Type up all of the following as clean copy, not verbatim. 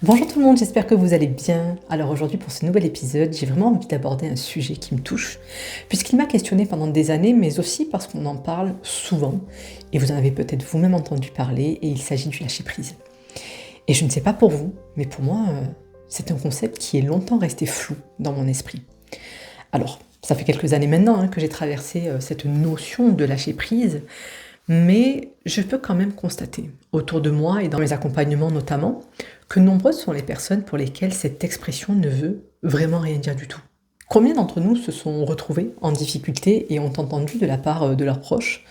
Bonjour tout le monde, j'espère que vous allez bien. Alors aujourd'hui pour ce nouvel épisode, j'ai vraiment envie d'aborder un sujet qui me touche, puisqu'il m'a questionné pendant des années, mais aussi parce qu'on en parle souvent, et vous en avez peut-être vous-même entendu parler, et il s'agit du lâcher-prise. Et je ne sais pas pour vous, mais pour moi, c'est un concept qui est longtemps resté flou dans mon esprit. Alors, ça fait quelques années maintenant que j'ai traversé cette notion de lâcher-prise, mais je peux quand même constater, autour de moi et dans mes accompagnements notamment, que nombreuses sont les personnes pour lesquelles cette expression ne veut vraiment rien dire du tout. Combien d'entre nous se sont retrouvés en difficulté et ont entendu de la part de leurs proches: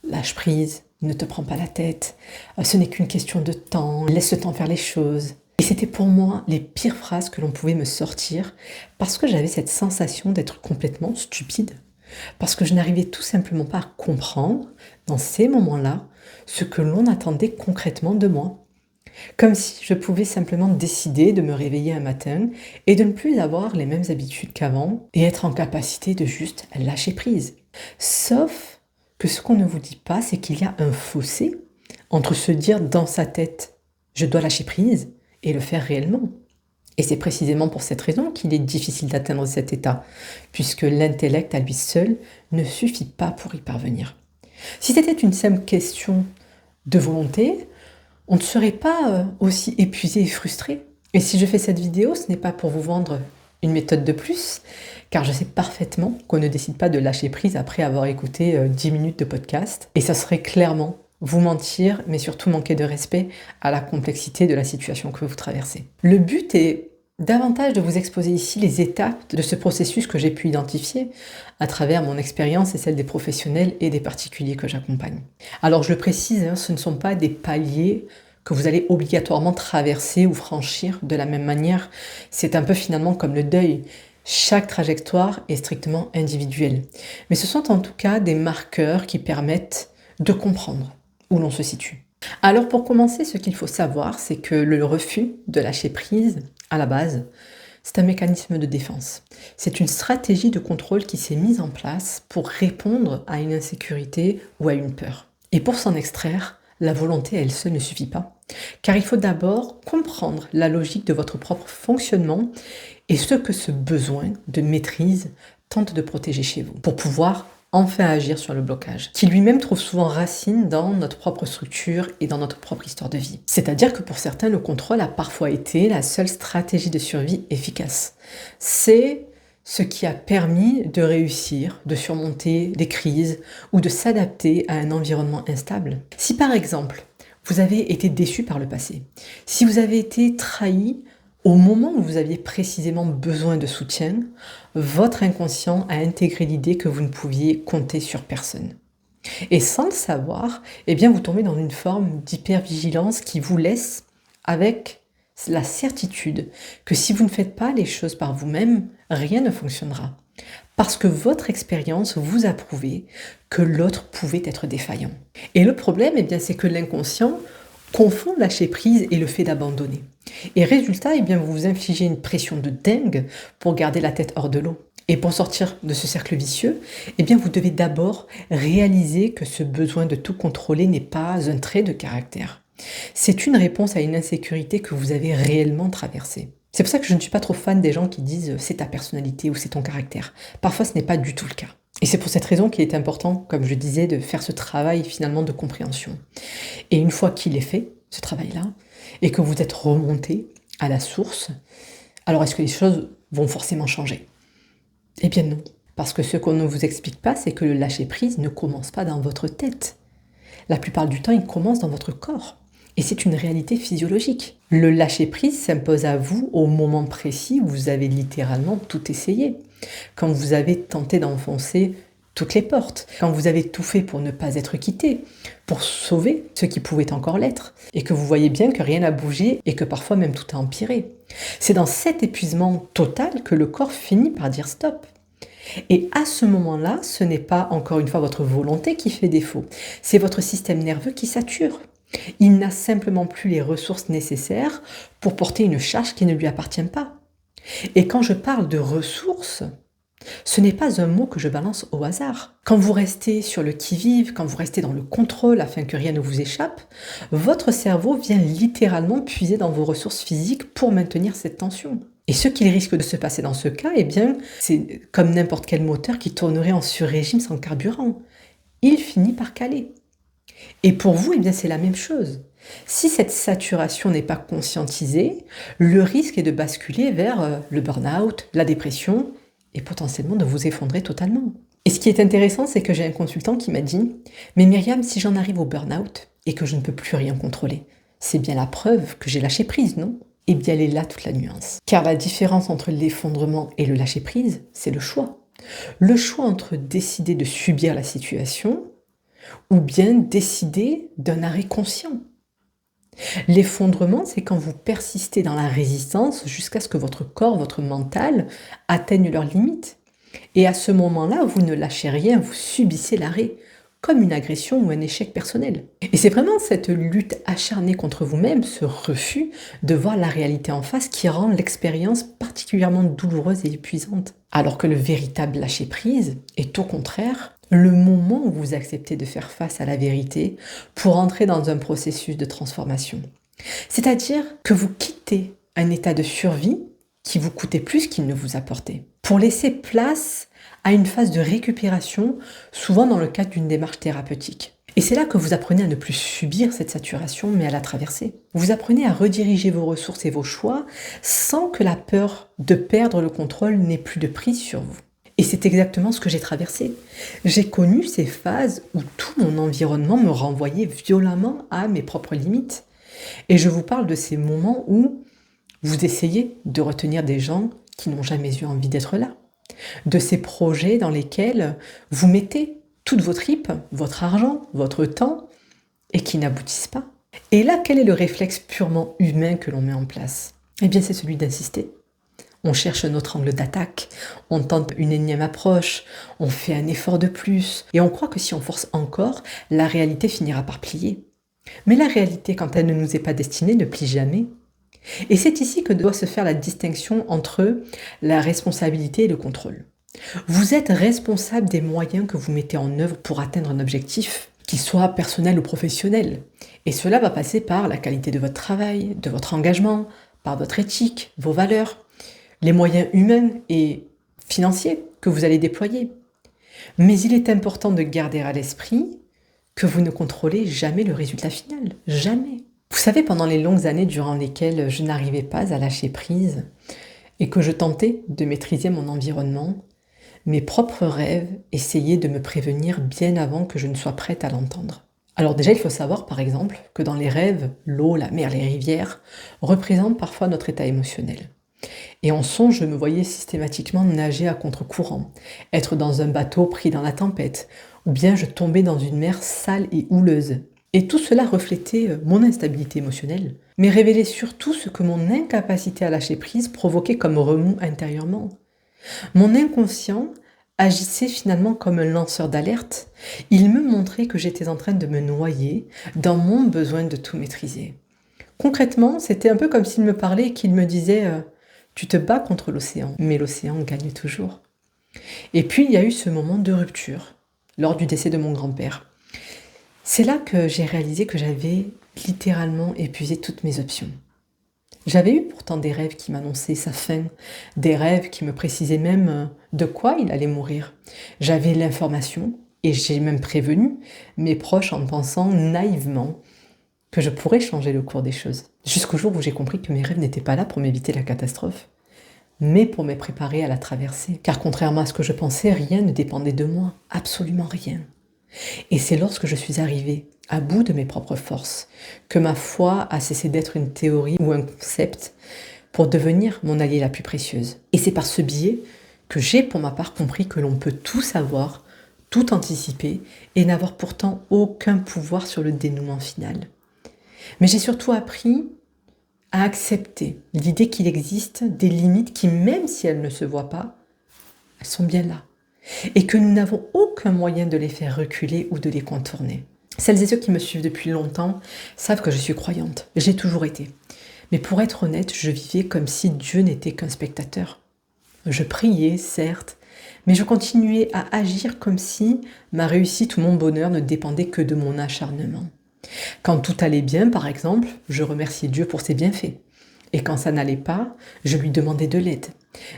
lâche prise, ne te prends pas la tête, ce n'est qu'une question de temps, laisse le temps faire les choses. Et c'était pour moi les pires phrases que l'on pouvait me sortir parce que j'avais cette sensation d'être complètement stupide. Parce que je n'arrivais tout simplement pas à comprendre, dans ces moments-là, ce que l'on attendait concrètement de moi. Comme si je pouvais simplement décider de me réveiller un matin et de ne plus avoir les mêmes habitudes qu'avant et être en capacité de juste lâcher prise. Sauf que ce qu'on ne vous dit pas, c'est qu'il y a un fossé entre se dire dans sa tête je dois lâcher prise et le faire réellement. Et c'est précisément pour cette raison qu'il est difficile d'atteindre cet état, puisque l'intellect à lui seul ne suffit pas pour y parvenir. Si c'était une simple question de volonté, on ne serait pas aussi épuisé et frustré. Et si je fais cette vidéo, ce n'est pas pour vous vendre une méthode de plus, car je sais parfaitement qu'on ne décide pas de lâcher prise après avoir écouté 10 minutes de podcast. Et ça serait clairement vous mentir, mais surtout manquer de respect à la complexité de la situation que vous traversez. Le but est davantage de vous exposer ici les étapes de ce processus que j'ai pu identifier à travers mon expérience et celle des professionnels et des particuliers que j'accompagne. Alors je le précise, ce ne sont pas des paliers que vous allez obligatoirement traverser ou franchir de la même manière. C'est un peu finalement comme le deuil. Chaque trajectoire est strictement individuelle. Mais ce sont en tout cas des marqueurs qui permettent de comprendre où l'on se situe. Alors pour commencer, ce qu'il faut savoir, c'est que le refus de lâcher prise, à la base, c'est un mécanisme de défense. C'est une stratégie de contrôle qui s'est mise en place pour répondre à une insécurité ou à une peur. Et pour s'en extraire, la volonté elle seule ne suffit pas, car il faut d'abord comprendre la logique de votre propre fonctionnement et ce que ce besoin de maîtrise tente de protéger chez vous, pour pouvoir enfin agir sur le blocage, qui lui-même trouve souvent racine dans notre propre structure et dans notre propre histoire de vie. C'est-à-dire que pour certains, le contrôle a parfois été la seule stratégie de survie efficace. C'est ce qui a permis de réussir, de surmonter des crises ou de s'adapter à un environnement instable. Si par exemple, vous avez été déçu par le passé, si vous avez été trahi au moment où vous aviez précisément besoin de soutien, votre inconscient a intégré l'idée que vous ne pouviez compter sur personne. Et sans le savoir, vous tombez dans une forme d'hypervigilance qui vous laisse avec la certitude que si vous ne faites pas les choses par vous-même, rien ne fonctionnera. Parce que votre expérience vous a prouvé que l'autre pouvait être défaillant. Et le problème, c'est que l'inconscient confond lâcher prise et le fait d'abandonner. Et résultat, vous vous infligez une pression de dingue pour garder la tête hors de l'eau. Et pour sortir de ce cercle vicieux, vous devez d'abord réaliser que ce besoin de tout contrôler n'est pas un trait de caractère. C'est une réponse à une insécurité que vous avez réellement traversée. C'est pour ça que je ne suis pas trop fan des gens qui disent c'est ta personnalité ou c'est ton caractère. Parfois, ce n'est pas du tout le cas. Et c'est pour cette raison qu'il est important, comme je disais, de faire ce travail finalement de compréhension. Et une fois qu'il est fait, ce travail-là, et que vous êtes remonté à la source, alors est-ce que les choses vont forcément changer? Eh bien non. Parce que ce qu'on ne vous explique pas, c'est que le lâcher-prise ne commence pas dans votre tête. La plupart du temps, il commence dans votre corps. Et c'est une réalité physiologique. Le lâcher-prise s'impose à vous au moment précis où vous avez littéralement tout essayé. Quand vous avez tenté d'enfoncer toutes les portes, quand vous avez tout fait pour ne pas être quitté, pour sauver ce qui pouvait encore l'être, et que vous voyez bien que rien n'a bougé et que parfois même tout a empiré. C'est dans cet épuisement total que le corps finit par dire stop. Et à ce moment-là, ce n'est pas encore une fois votre volonté qui fait défaut, c'est votre système nerveux qui sature. Il n'a simplement plus les ressources nécessaires pour porter une charge qui ne lui appartient pas. Et quand je parle de ressources, Ce n'est pas un mot que je balance au hasard. Quand vous restez sur le qui-vive, quand vous restez dans le contrôle afin que rien ne vous échappe, votre cerveau vient littéralement puiser dans vos ressources physiques pour maintenir cette tension. Et ce qu'il risque de se passer dans ce cas, eh bien, c'est comme n'importe quel moteur qui tournerait en sur-régime sans carburant. Il finit par caler. Et pour vous, eh bien, c'est la même chose. Si cette saturation n'est pas conscientisée, le risque est de basculer vers le burn-out, la dépression, et potentiellement de vous effondrer totalement. Et ce qui est intéressant, c'est que j'ai un consultant qui m'a dit « Mais Myriam, si j'en arrive au burn-out et que je ne peux plus rien contrôler, c'est bien la preuve que j'ai lâché prise, non ?» Eh bien, elle est là toute la nuance. Car la différence entre l'effondrement et le lâcher prise, c'est le choix. Le choix entre décider de subir la situation ou bien décider d'un arrêt conscient. L'effondrement, c'est quand vous persistez dans la résistance jusqu'à ce que votre corps, votre mental atteignent leurs limites. Et à ce moment-là, vous ne lâchez rien, vous subissez l'arrêt, comme une agression ou un échec personnel. Et c'est vraiment cette lutte acharnée contre vous-même, ce refus de voir la réalité en face qui rend l'expérience particulièrement douloureuse et épuisante. Alors que le véritable lâcher-prise est au contraire le moment où vous acceptez de faire face à la vérité pour entrer dans un processus de transformation. C'est-à-dire que vous quittez un état de survie qui vous coûtait plus qu'il ne vous apportait, pour laisser place à une phase de récupération, souvent dans le cadre d'une démarche thérapeutique. Et c'est là que vous apprenez à ne plus subir cette saturation, mais à la traverser. Vous apprenez à rediriger vos ressources et vos choix sans que la peur de perdre le contrôle n'ait plus de prise sur vous. Et c'est exactement ce que j'ai traversé. J'ai connu ces phases où tout mon environnement me renvoyait violemment à mes propres limites. Et je vous parle de ces moments où vous essayez de retenir des gens qui n'ont jamais eu envie d'être là. De ces projets dans lesquels vous mettez toute votre tripes, votre argent, votre temps, et qui n'aboutissent pas. Et là, quel est le réflexe purement humain que l'on met en place? Eh bien, c'est celui d'insister. On cherche un autre angle d'attaque, on tente une énième approche, on fait un effort de plus, et on croit que si on force encore, la réalité finira par plier. Mais la réalité, quand elle ne nous est pas destinée, ne plie jamais. Et c'est ici que doit se faire la distinction entre la responsabilité et le contrôle. Vous êtes responsable des moyens que vous mettez en œuvre pour atteindre un objectif, qu'il soit personnel ou professionnel. Et cela va passer par la qualité de votre travail, de votre engagement, par votre éthique, vos valeurs, les moyens humains et financiers que vous allez déployer. Mais il est important de garder à l'esprit que vous ne contrôlez jamais le résultat final. Jamais. Vous savez, pendant les longues années durant lesquelles je n'arrivais pas à lâcher prise et que je tentais de maîtriser mon environnement, mes propres rêves essayaient de me prévenir bien avant que je ne sois prête à l'entendre. Alors déjà, il faut savoir par exemple que dans les rêves, l'eau, la mer, les rivières représentent parfois notre état émotionnel. Et en songe, je me voyais systématiquement nager à contre-courant, être dans un bateau pris dans la tempête, ou bien je tombais dans une mer sale et houleuse. Et tout cela reflétait mon instabilité émotionnelle, mais révélait surtout ce que mon incapacité à lâcher prise provoquait comme remous intérieurement. Mon inconscient agissait finalement comme un lanceur d'alerte. Il me montrait que j'étais en train de me noyer dans mon besoin de tout maîtriser. Concrètement, c'était un peu comme s'il me parlait et qu'il me disait tu te bats contre l'océan, mais l'océan gagne toujours. Et puis il y a eu ce moment de rupture, lors du décès de mon grand-père. C'est là que j'ai réalisé que j'avais littéralement épuisé toutes mes options. J'avais eu pourtant des rêves qui m'annonçaient sa fin, des rêves qui me précisaient même de quoi il allait mourir. J'avais l'information et j'ai même prévenu mes proches en pensant naïvement que je pourrais changer le cours des choses. Jusqu'au jour où j'ai compris que mes rêves n'étaient pas là pour m'éviter la catastrophe, mais pour me préparer à la traverser. Car contrairement à ce que je pensais, rien ne dépendait de moi, absolument rien. Et c'est lorsque je suis arrivée à bout de mes propres forces que ma foi a cessé d'être une théorie ou un concept pour devenir mon alliée la plus précieuse. Et c'est par ce biais que j'ai pour ma part compris que l'on peut tout savoir, tout anticiper et n'avoir pourtant aucun pouvoir sur le dénouement final. Mais j'ai surtout appris à accepter l'idée qu'il existe des limites qui, même si elles ne se voient pas, elles sont bien là. Et que nous n'avons aucun moyen de les faire reculer ou de les contourner. Celles et ceux qui me suivent depuis longtemps savent que je suis croyante. J'ai toujours été. Mais pour être honnête, je vivais comme si Dieu n'était qu'un spectateur. Je priais, certes, Mais je continuais à agir comme si ma réussite ou mon bonheur ne dépendait que de mon acharnement. Quand tout allait bien, par exemple, je remerciais Dieu pour ses bienfaits. Et quand ça n'allait pas, je lui demandais de l'aide.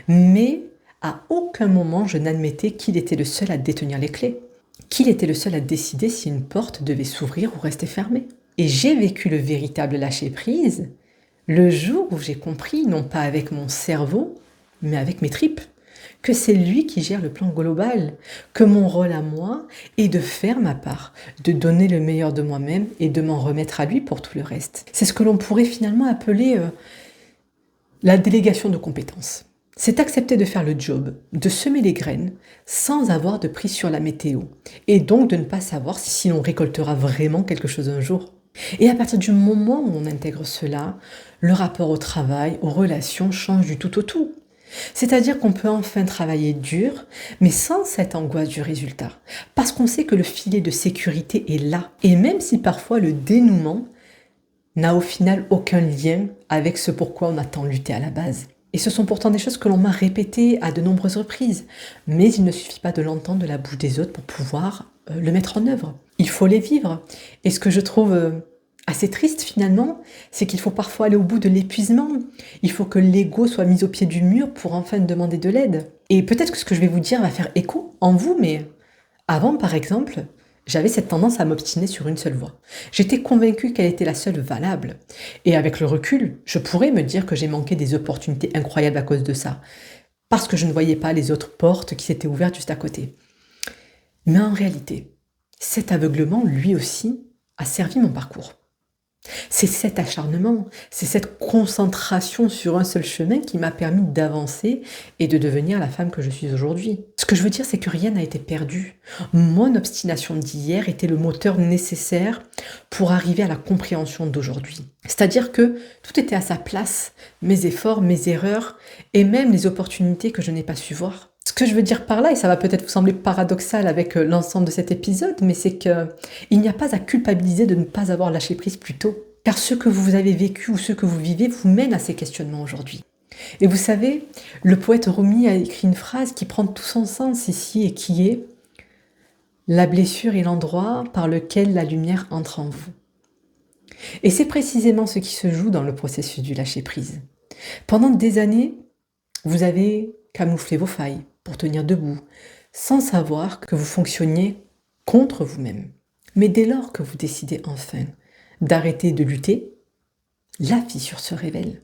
Mais à aucun moment je n'admettais qu'il était le seul à détenir les clés, qu'il était le seul à décider si une porte devait s'ouvrir ou rester fermée. Et j'ai vécu le véritable lâcher-prise le jour où j'ai compris, non pas avec mon cerveau, mais avec mes tripes, que c'est lui qui gère le plan global, que mon rôle à moi est de faire ma part, de donner le meilleur de moi-même et de m'en remettre à lui pour tout le reste. C'est ce que l'on pourrait finalement appeler la délégation de compétences. C'est accepter de faire le job, de semer les graines, sans avoir de prise sur la météo, et donc de ne pas savoir si l'on récoltera vraiment quelque chose un jour. Et à partir du moment où on intègre cela, le rapport au travail, aux relations change du tout au tout. C'est-à-dire qu'on peut enfin travailler dur, mais sans cette angoisse du résultat, parce qu'on sait que le filet de sécurité est là, et même si parfois le dénouement n'a au final aucun lien avec ce pourquoi on a tant lutté à la base. Et ce sont pourtant des choses que l'on m'a répétées à de nombreuses reprises, mais il ne suffit pas de l'entendre de la bouche des autres pour pouvoir le mettre en œuvre. Il faut les vivre. Et ce que je trouve assez triste finalement, c'est qu'il faut parfois aller au bout de l'épuisement. Il faut que l'ego soit mis au pied du mur pour enfin demander de l'aide. Et peut-être que ce que je vais vous dire va faire écho en vous, mais avant par exemple, j'avais cette tendance à m'obstiner sur une seule voie. J'étais convaincue qu'elle était la seule valable. Et avec le recul, je pourrais me dire que j'ai manqué des opportunités incroyables à cause de ça. Parce que je ne voyais pas les autres portes qui s'étaient ouvertes juste à côté. Mais en réalité, cet aveuglement, lui aussi, a servi mon parcours. C'est cet acharnement, c'est cette concentration sur un seul chemin qui m'a permis d'avancer et de devenir la femme que je suis aujourd'hui. Ce que je veux dire, c'est que rien n'a été perdu. Mon obstination d'hier était le moteur nécessaire pour arriver à la compréhension d'aujourd'hui. C'est-à-dire que tout était à sa place, mes efforts, mes erreurs et même les opportunités que je n'ai pas su voir. Ce que je veux dire par là, et ça va peut-être vous sembler paradoxal avec l'ensemble de cet épisode, mais c'est qu'il n'y a pas à culpabiliser de ne pas avoir lâché prise plus tôt. Car ce que vous avez vécu ou ce que vous vivez vous mène à ces questionnements aujourd'hui. Et vous savez, le poète Rumi a écrit une phrase qui prend tout son sens ici et qui est « La blessure est l'endroit par lequel la lumière entre en vous ». Et c'est précisément ce qui se joue dans le processus du lâcher-prise. Pendant des années, vous avez camouflé vos failles pour tenir debout, sans savoir que vous fonctionniez contre vous-même. Mais dès lors que vous décidez enfin d'arrêter de lutter, la fissure se révèle.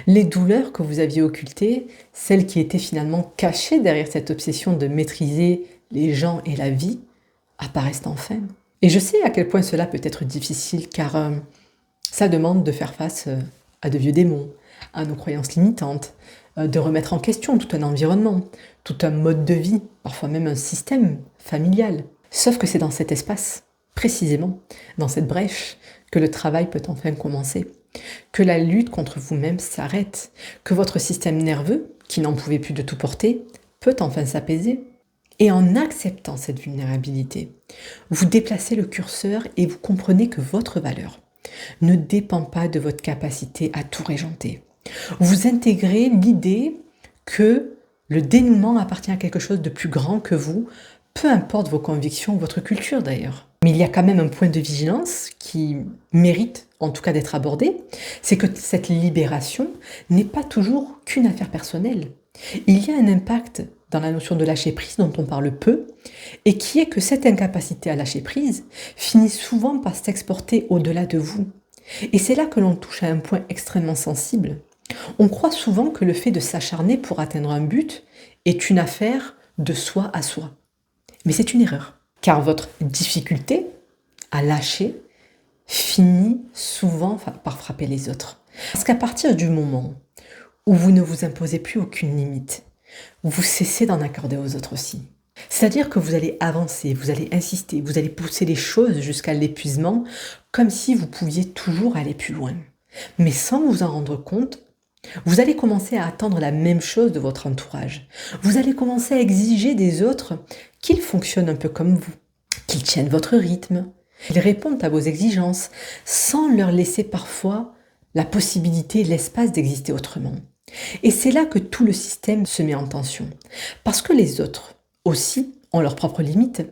Les douleurs que vous aviez occultées, celles qui étaient finalement cachées derrière cette obsession de maîtriser les gens et la vie, apparaissent enfin. Et je sais à quel point cela peut être difficile, car ça demande de faire face à de vieux démons, à nos croyances limitantes, de remettre en question tout un environnement, tout un mode de vie, parfois même un système familial. Sauf que c'est dans cet espace, précisément, dans cette brèche, que le travail peut enfin commencer, que la lutte contre vous-même s'arrête, que votre système nerveux, qui n'en pouvait plus de tout porter, peut enfin s'apaiser. Et en acceptant cette vulnérabilité, vous déplacez le curseur et vous comprenez que votre valeur ne dépend pas de votre capacité à tout régenter. Vous intégrez l'idée que le dénouement appartient à quelque chose de plus grand que vous, peu importe vos convictions ou votre culture d'ailleurs. Mais il y a quand même un point de vigilance qui mérite en tout cas d'être abordé, c'est que cette libération n'est pas toujours qu'une affaire personnelle. Il y a un impact dans la notion de lâcher prise dont on parle peu, et qui est que cette incapacité à lâcher prise finit souvent par s'exporter au-delà de vous. Et c'est là que l'on touche à un point extrêmement sensible. On croit souvent que le fait de s'acharner pour atteindre un but est une affaire de soi à soi. Mais c'est une erreur, car votre difficulté à lâcher finit souvent par frapper les autres. Parce qu'à partir du moment où vous ne vous imposez plus aucune limite, vous cessez d'en accorder aux autres aussi. C'est-à-dire que vous allez avancer, vous allez insister, vous allez pousser les choses jusqu'à l'épuisement, comme si vous pouviez toujours aller plus loin. Mais sans vous en rendre compte, vous allez commencer à attendre la même chose de votre entourage. Vous allez commencer à exiger des autres qu'ils fonctionnent un peu comme vous, qu'ils tiennent votre rythme, qu'ils répondent à vos exigences, sans leur laisser parfois la possibilité, l'espace d'exister autrement. Et c'est là que tout le système se met en tension. Parce que les autres, aussi ont leurs propres limites.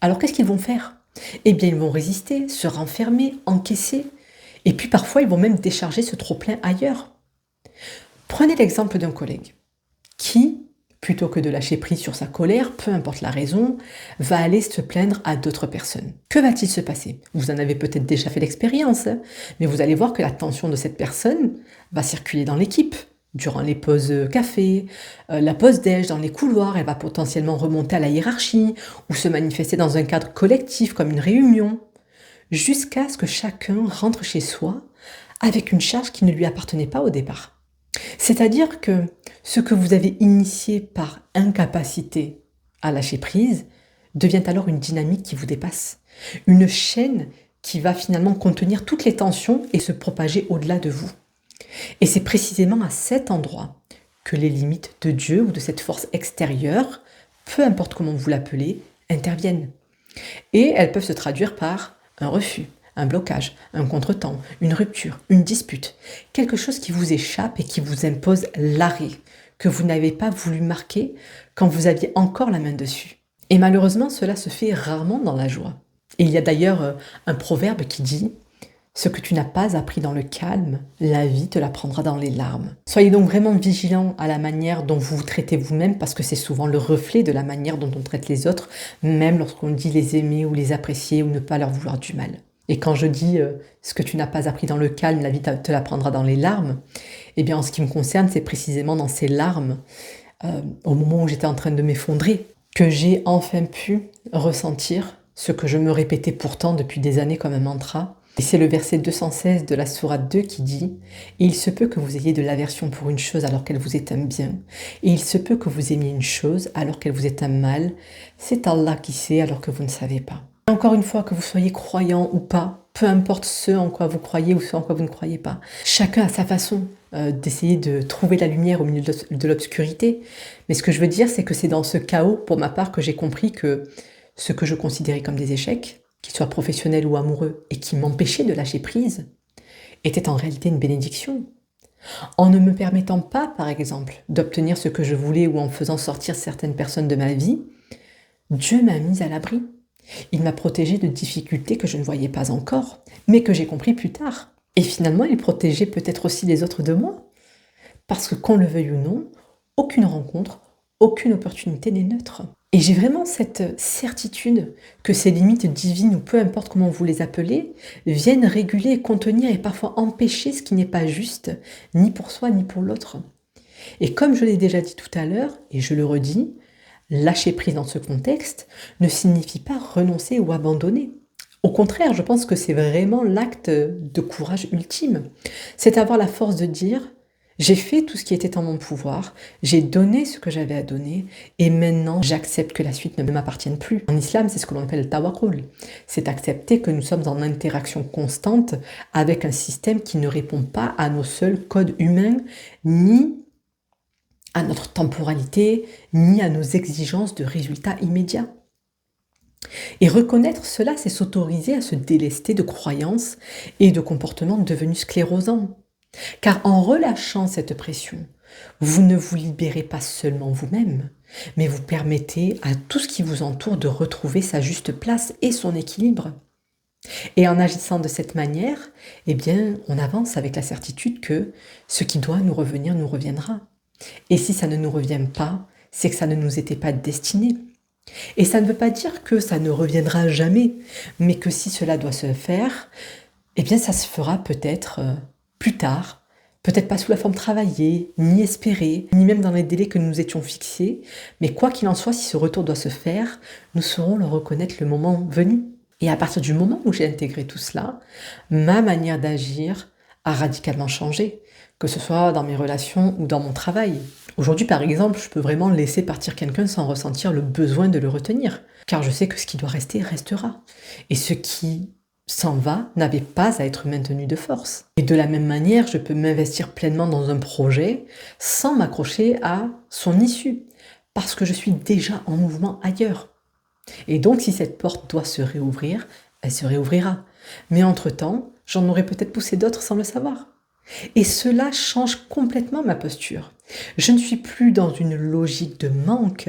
Alors qu'est-ce qu'ils vont faire? Eh bien, ils vont résister, se renfermer, encaisser. Et puis parfois, ils vont même décharger ce trop-plein ailleurs. Prenez l'exemple d'un collègue qui, plutôt que de lâcher prise sur sa colère, peu importe la raison, va aller se plaindre à d'autres personnes. Que va-t-il se passer? Vous en avez peut-être déjà fait l'expérience, hein, mais vous allez voir que la tension de cette personne va circuler dans l'équipe. Durant les pauses café, la pause déj, dans les couloirs, elle va potentiellement remonter à la hiérarchie ou se manifester dans un cadre collectif comme une réunion, jusqu'à ce que chacun rentre chez soi avec une charge qui ne lui appartenait pas au départ. C'est-à-dire que ce que vous avez initié par incapacité à lâcher prise devient alors une dynamique qui vous dépasse, une chaîne qui va finalement contenir toutes les tensions et se propager au-delà de vous. Et c'est précisément à cet endroit que les limites de Dieu ou de cette force extérieure, peu importe comment vous l'appelez, interviennent. Et elles peuvent se traduire par un refus, un blocage, un contretemps, une rupture, une dispute, quelque chose qui vous échappe et qui vous impose l'arrêt, que vous n'avez pas voulu marquer quand vous aviez encore la main dessus. Et malheureusement, cela se fait rarement dans la joie. Et il y a d'ailleurs un proverbe qui dit « Ce que tu n'as pas appris dans le calme, la vie te l'apprendra dans les larmes ». Soyez donc vraiment vigilants à la manière dont vous vous traitez vous-même, parce que c'est souvent le reflet de la manière dont on traite les autres, même lorsqu'on dit les aimer ou les apprécier ou ne pas leur vouloir du mal. Et quand je dis ce que tu n'as pas appris dans le calme, la vie te l'apprendra dans les larmes, eh bien en ce qui me concerne, c'est précisément dans ces larmes, au moment où j'étais en train de m'effondrer, que j'ai enfin pu ressentir ce que je me répétais pourtant depuis des années comme un mantra. Et c'est le verset 216 de la sourate 2 qui dit « Il se peut que vous ayez de l'aversion pour une chose alors qu'elle vous est un bien, et il se peut que vous aimiez une chose alors qu'elle vous est un mal. C'est Allah qui sait alors que vous ne savez pas. » Encore une fois, que vous soyez croyant ou pas, peu importe ce en quoi vous croyez ou ce en quoi vous ne croyez pas, chacun a sa façon d'essayer de trouver la lumière au milieu de l'obscurité. Mais ce que je veux dire, c'est que c'est dans ce chaos, pour ma part, que j'ai compris que ce que je considérais comme des échecs, qu'ils soient professionnels ou amoureux, et qui m'empêchaient de lâcher prise, était en réalité une bénédiction. En ne me permettant pas, par exemple, d'obtenir ce que je voulais ou en faisant sortir certaines personnes de ma vie, Dieu m'a mise à l'abri. Il m'a protégée de difficultés que je ne voyais pas encore, mais que j'ai compris plus tard. Et finalement, il protégeait peut-être aussi les autres de moi. Parce que qu'on le veuille ou non, aucune rencontre, aucune opportunité n'est neutre. Et j'ai vraiment cette certitude que ces limites divines, ou peu importe comment vous les appelez, viennent réguler, contenir et parfois empêcher ce qui n'est pas juste, ni pour soi ni pour l'autre. Et comme je l'ai déjà dit tout à l'heure, et je le redis, lâcher prise dans ce contexte ne signifie pas renoncer ou abandonner. Au contraire, je pense que c'est vraiment l'acte de courage ultime. C'est avoir la force de dire « J'ai fait tout ce qui était en mon pouvoir, j'ai donné ce que j'avais à donner, et maintenant j'accepte que la suite ne m'appartienne plus. » En islam, c'est ce que l'on appelle le tawakkul. C'est accepter que nous sommes en interaction constante avec un système qui ne répond pas à nos seuls codes humains, ni à notre temporalité, ni à nos exigences de résultats immédiats. Et reconnaître cela, c'est s'autoriser à se délester de croyances et de comportements devenus sclérosants. Car en relâchant cette pression, vous ne vous libérez pas seulement vous-même, mais vous permettez à tout ce qui vous entoure de retrouver sa juste place et son équilibre. Et en agissant de cette manière, eh bien, on avance avec la certitude que ce qui doit nous revenir nous reviendra. Et si ça ne nous revient pas, c'est que ça ne nous était pas destiné. Et ça ne veut pas dire que ça ne reviendra jamais, mais que si cela doit se faire, eh bien ça se fera peut-être plus tard, peut-être pas sous la forme travaillée, ni espérée, ni même dans les délais que nous nous étions fixés, mais quoi qu'il en soit, si ce retour doit se faire, nous saurons le reconnaître le moment venu. Et à partir du moment où j'ai intégré tout cela, ma manière d'agir a radicalement changé, que ce soit dans mes relations ou dans mon travail. Aujourd'hui, par exemple, je peux vraiment laisser partir quelqu'un sans ressentir le besoin de le retenir, car je sais que ce qui doit rester restera. Et ce qui s'en va n'avait pas à être maintenu de force. Et de la même manière, je peux m'investir pleinement dans un projet sans m'accrocher à son issue, parce que je suis déjà en mouvement ailleurs. Et donc, si cette porte doit se réouvrir, elle se réouvrira. Mais entre-temps, j'en aurais peut-être poussé d'autres sans le savoir. Et cela change complètement ma posture. Je ne suis plus dans une logique de manque,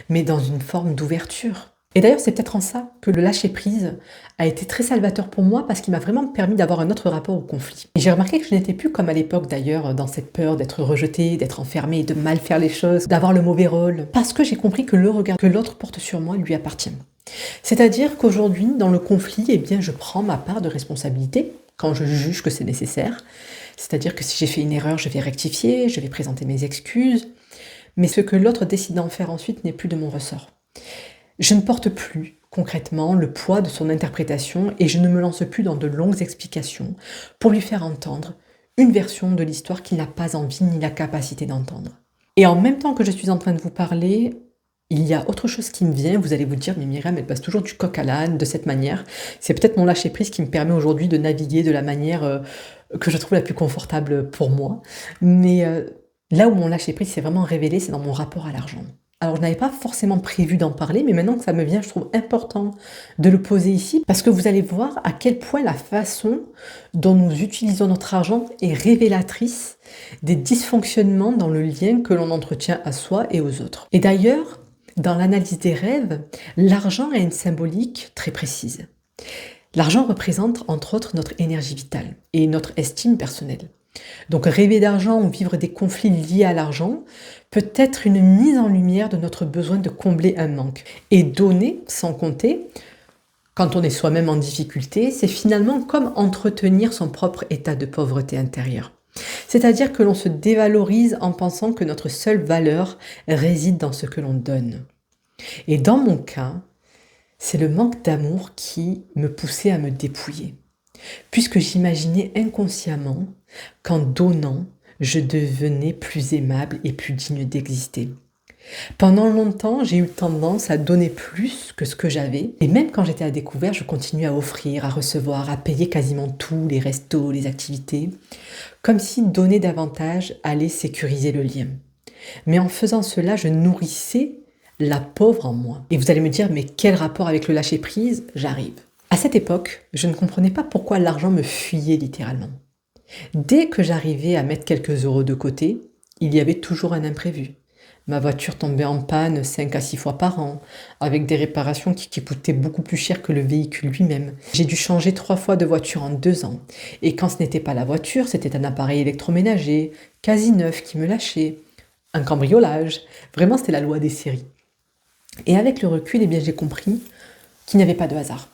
mais dans une forme d'ouverture. Et d'ailleurs, c'est peut-être en ça que le lâcher-prise a été très salvateur pour moi parce qu'il m'a vraiment permis d'avoir un autre rapport au conflit. Et j'ai remarqué que je n'étais plus comme à l'époque d'ailleurs, dans cette peur d'être rejetée, d'être enfermée, de mal faire les choses, d'avoir le mauvais rôle, parce que j'ai compris que le regard que l'autre porte sur moi lui appartient. C'est-à-dire qu'aujourd'hui, dans le conflit, eh bien, je prends ma part de responsabilité quand je juge que c'est nécessaire. C'est-à-dire que si j'ai fait une erreur, je vais rectifier, je vais présenter mes excuses, mais ce que l'autre décide d'en faire ensuite n'est plus de mon ressort. Je ne porte plus concrètement le poids de son interprétation et je ne me lance plus dans de longues explications pour lui faire entendre une version de l'histoire qu'il n'a pas envie ni la capacité d'entendre. Et en même temps que je suis en train de vous parler, il y a autre chose qui me vient, vous allez vous dire, mais Myriam, elle passe toujours du coq à l'âne de cette manière. C'est peut-être mon lâcher-prise qui me permet aujourd'hui de naviguer de la manière que je trouve la plus confortable pour moi. Mais là où mon lâcher-prise s'est vraiment révélé, c'est dans mon rapport à l'argent. Alors, je n'avais pas forcément prévu d'en parler, mais maintenant que ça me vient, je trouve important de le poser ici, parce que vous allez voir à quel point la façon dont nous utilisons notre argent est révélatrice des dysfonctionnements dans le lien que l'on entretient à soi et aux autres. Et d'ailleurs, dans l'analyse des rêves, l'argent a une symbolique très précise. L'argent représente entre autres notre énergie vitale et notre estime personnelle. Donc rêver d'argent ou vivre des conflits liés à l'argent peut être une mise en lumière de notre besoin de combler un manque. Et donner, sans compter, quand on est soi-même en difficulté, c'est finalement comme entretenir son propre état de pauvreté intérieure. C'est-à-dire que l'on se dévalorise en pensant que notre seule valeur réside dans ce que l'on donne. Et dans mon cas, c'est le manque d'amour qui me poussait à me dépouiller. Puisque j'imaginais inconsciemment qu'en donnant, je devenais plus aimable et plus digne d'exister. Pendant longtemps, j'ai eu tendance à donner plus que ce que j'avais. Et même quand j'étais à découvert, je continuais à offrir, à recevoir, à payer quasiment tout, les restos, les activités, comme si donner davantage allait sécuriser le lien. Mais en faisant cela, je nourrissais la pauvre en moi. Et vous allez me dire, mais quel rapport avec le lâcher-prise? J'arrive. À cette époque, je ne comprenais pas pourquoi l'argent me fuyait littéralement. Dès que j'arrivais à mettre quelques euros de côté, il y avait toujours un imprévu. Ma voiture tombait en panne 5 à 6 fois par an, avec des réparations qui coûtaient beaucoup plus cher que le véhicule lui-même. J'ai dû changer 3 fois de voiture en 2 ans. Et quand ce n'était pas la voiture, c'était un appareil électroménager, quasi neuf, qui me lâchait. Un cambriolage. Vraiment, c'était la loi des séries. Et avec le recul, eh bien, j'ai compris qu'il n'y avait pas de hasard.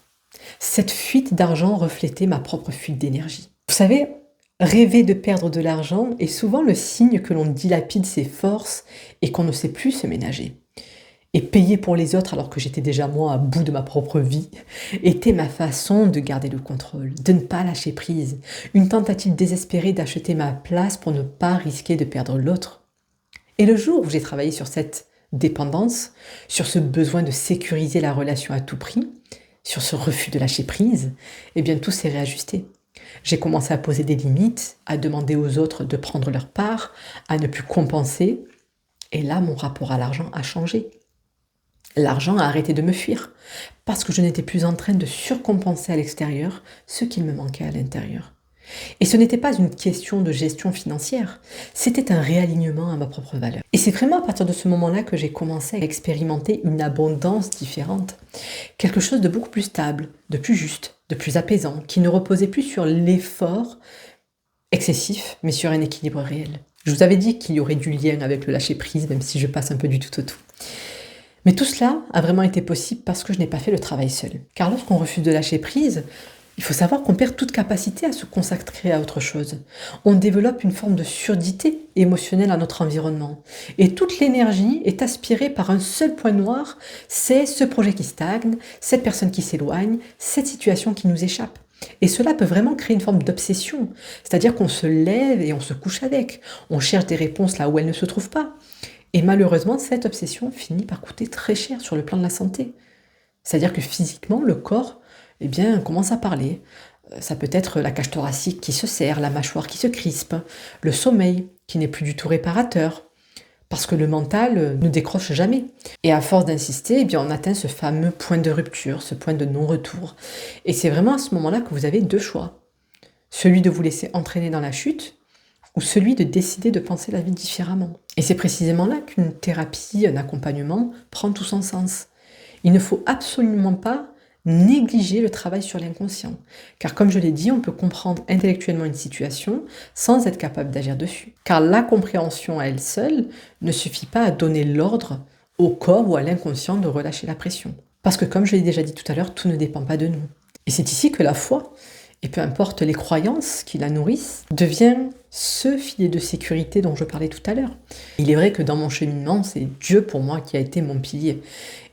Cette fuite d'argent reflétait ma propre fuite d'énergie. Vous savez, rêver de perdre de l'argent est souvent le signe que l'on dilapide ses forces et qu'on ne sait plus se ménager. Et payer pour les autres alors que j'étais déjà moi à bout de ma propre vie était ma façon de garder le contrôle, de ne pas lâcher prise. Une tentative désespérée d'acheter ma place pour ne pas risquer de perdre l'autre. Et le jour où j'ai travaillé sur cette dépendance, sur ce besoin de sécuriser la relation à tout prix, sur ce refus de lâcher prise, eh bien tout s'est réajusté. J'ai commencé à poser des limites, à demander aux autres de prendre leur part, à ne plus compenser. Et là, mon rapport à l'argent a changé. L'argent a arrêté de me fuir, parce que je n'étais plus en train de surcompenser à l'extérieur ce qu'il me manquait à l'intérieur. Et ce n'était pas une question de gestion financière, c'était un réalignement à ma propre valeur. Et c'est vraiment à partir de ce moment-là que j'ai commencé à expérimenter une abondance différente. Quelque chose de beaucoup plus stable, de plus juste, de plus apaisant, qui ne reposait plus sur l'effort excessif, mais sur un équilibre réel. Je vous avais dit qu'il y aurait du lien avec le lâcher-prise, même si je passe un peu du tout au tout. Mais tout cela a vraiment été possible parce que je n'ai pas fait le travail seul. Car lorsqu'on refuse de lâcher prise, il faut savoir qu'on perd toute capacité à se consacrer à autre chose. On développe une forme de surdité émotionnelle à notre environnement. Et toute l'énergie est aspirée par un seul point noir, c'est ce projet qui stagne, cette personne qui s'éloigne, cette situation qui nous échappe. Et cela peut vraiment créer une forme d'obsession, c'est-à-dire qu'on se lève et on se couche avec. On cherche des réponses là où elles ne se trouvent pas. Et malheureusement, cette obsession finit par coûter très cher sur le plan de la santé. C'est-à-dire que physiquement, le corps eh bien, commence à parler. Ça peut être la cage thoracique qui se serre, la mâchoire qui se crispe, le sommeil qui n'est plus du tout réparateur, parce que le mental ne décroche jamais. Et à force d'insister, eh bien, on atteint ce fameux point de rupture, ce point de non-retour. Et c'est vraiment à ce moment-là que vous avez deux choix. Celui de vous laisser entraîner dans la chute, ou celui de décider de penser la vie différemment. Et c'est précisément là qu'une thérapie, un accompagnement prend tout son sens. Il ne faut absolument pas négliger le travail sur l'inconscient. Car comme je l'ai dit, on peut comprendre intellectuellement une situation sans être capable d'agir dessus. Car la compréhension à elle seule ne suffit pas à donner l'ordre au corps ou à l'inconscient de relâcher la pression. Parce que comme je l'ai déjà dit tout à l'heure, tout ne dépend pas de nous. Et c'est ici que la foi, et peu importe les croyances qui la nourrissent, devient ce filet de sécurité dont je parlais tout à l'heure. Il est vrai que dans mon cheminement, c'est Dieu pour moi qui a été mon pilier.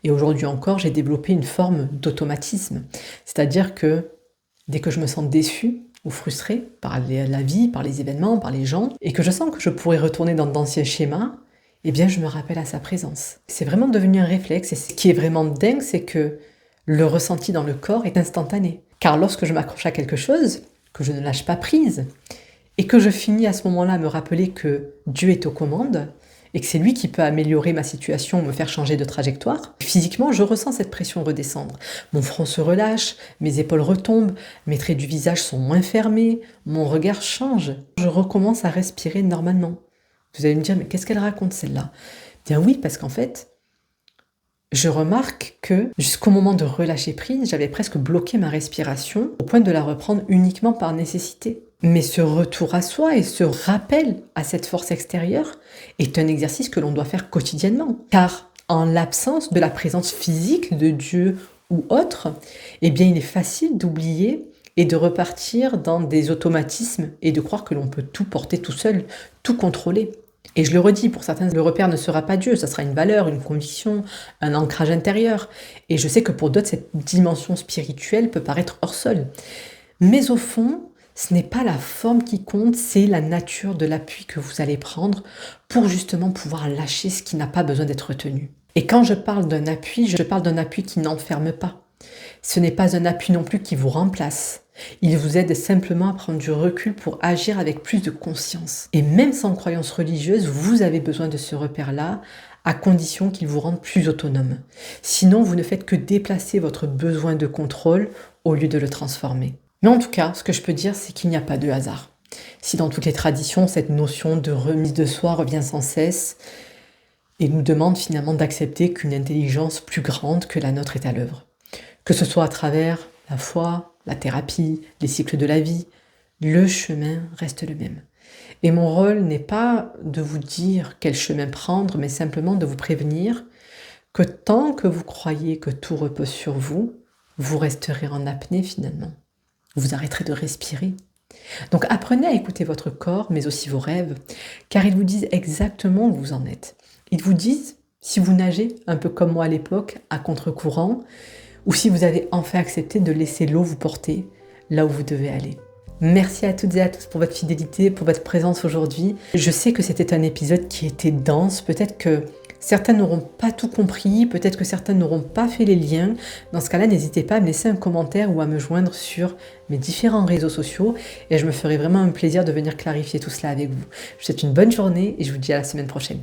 Et aujourd'hui encore, j'ai développé une forme d'automatisme. C'est-à-dire que dès que je me sens déçue ou frustrée par la vie, par les événements, par les gens, et que je sens que je pourrais retourner dans d'anciens schémas, eh bien je me rappelle à sa présence. C'est vraiment devenu un réflexe. Et ce qui est vraiment dingue, c'est que le ressenti dans le corps est instantané. Car lorsque je m'accroche à quelque chose, que je ne lâche pas prise, et que je finis à ce moment-là à me rappeler que Dieu est aux commandes, et que c'est lui qui peut améliorer ma situation ou me faire changer de trajectoire, physiquement, je ressens cette pression redescendre. Mon front se relâche, mes épaules retombent, mes traits du visage sont moins fermés, mon regard change. Je recommence à respirer normalement. Vous allez me dire, mais qu'est-ce qu'elle raconte celle-là? Bien oui, parce qu'en fait, je remarque que jusqu'au moment de relâcher prise, j'avais presque bloqué ma respiration au point de la reprendre uniquement par nécessité. Mais ce retour à soi et ce rappel à cette force extérieure est un exercice que l'on doit faire quotidiennement. Car en l'absence de la présence physique de Dieu ou autre, eh bien il est facile d'oublier et de repartir dans des automatismes et de croire que l'on peut tout porter tout seul, tout contrôler. Et je le redis, pour certains, le repère ne sera pas Dieu, ça sera une valeur, une conviction, un ancrage intérieur. Et je sais que pour d'autres, cette dimension spirituelle peut paraître hors sol. Mais au fond, ce n'est pas la forme qui compte, c'est la nature de l'appui que vous allez prendre pour justement pouvoir lâcher ce qui n'a pas besoin d'être retenu. Et quand je parle d'un appui, je parle d'un appui qui n'enferme pas. Ce n'est pas un appui non plus qui vous remplace. Il vous aide simplement à prendre du recul pour agir avec plus de conscience. Et même sans croyance religieuse, vous avez besoin de ce repère-là, à condition qu'il vous rende plus autonome. Sinon, vous ne faites que déplacer votre besoin de contrôle au lieu de le transformer. Mais en tout cas, ce que je peux dire, c'est qu'il n'y a pas de hasard. Si dans toutes les traditions, cette notion de remise de soi revient sans cesse et nous demande finalement d'accepter qu'une intelligence plus grande que la nôtre est à l'œuvre. Que ce soit à travers la foi, la thérapie, les cycles de la vie, le chemin reste le même. Et mon rôle n'est pas de vous dire quel chemin prendre, mais simplement de vous prévenir que tant que vous croyez que tout repose sur vous, vous resterez en apnée finalement. Vous arrêterez de respirer. Donc apprenez à écouter votre corps, mais aussi vos rêves, car ils vous disent exactement où vous en êtes. Ils vous disent si vous nagez, un peu comme moi à l'époque, à contre-courant, ou si vous avez enfin accepté de laisser l'eau vous porter là où vous devez aller. Merci à toutes et à tous pour votre fidélité, pour votre présence aujourd'hui. Je sais que c'était un épisode qui était dense, peut-être que certains n'auront pas tout compris, peut-être que certains n'auront pas fait les liens. Dans ce cas-là, n'hésitez pas à me laisser un commentaire ou à me joindre sur mes différents réseaux sociaux et je me ferai vraiment un plaisir de venir clarifier tout cela avec vous. Je vous souhaite une bonne journée et je vous dis à la semaine prochaine.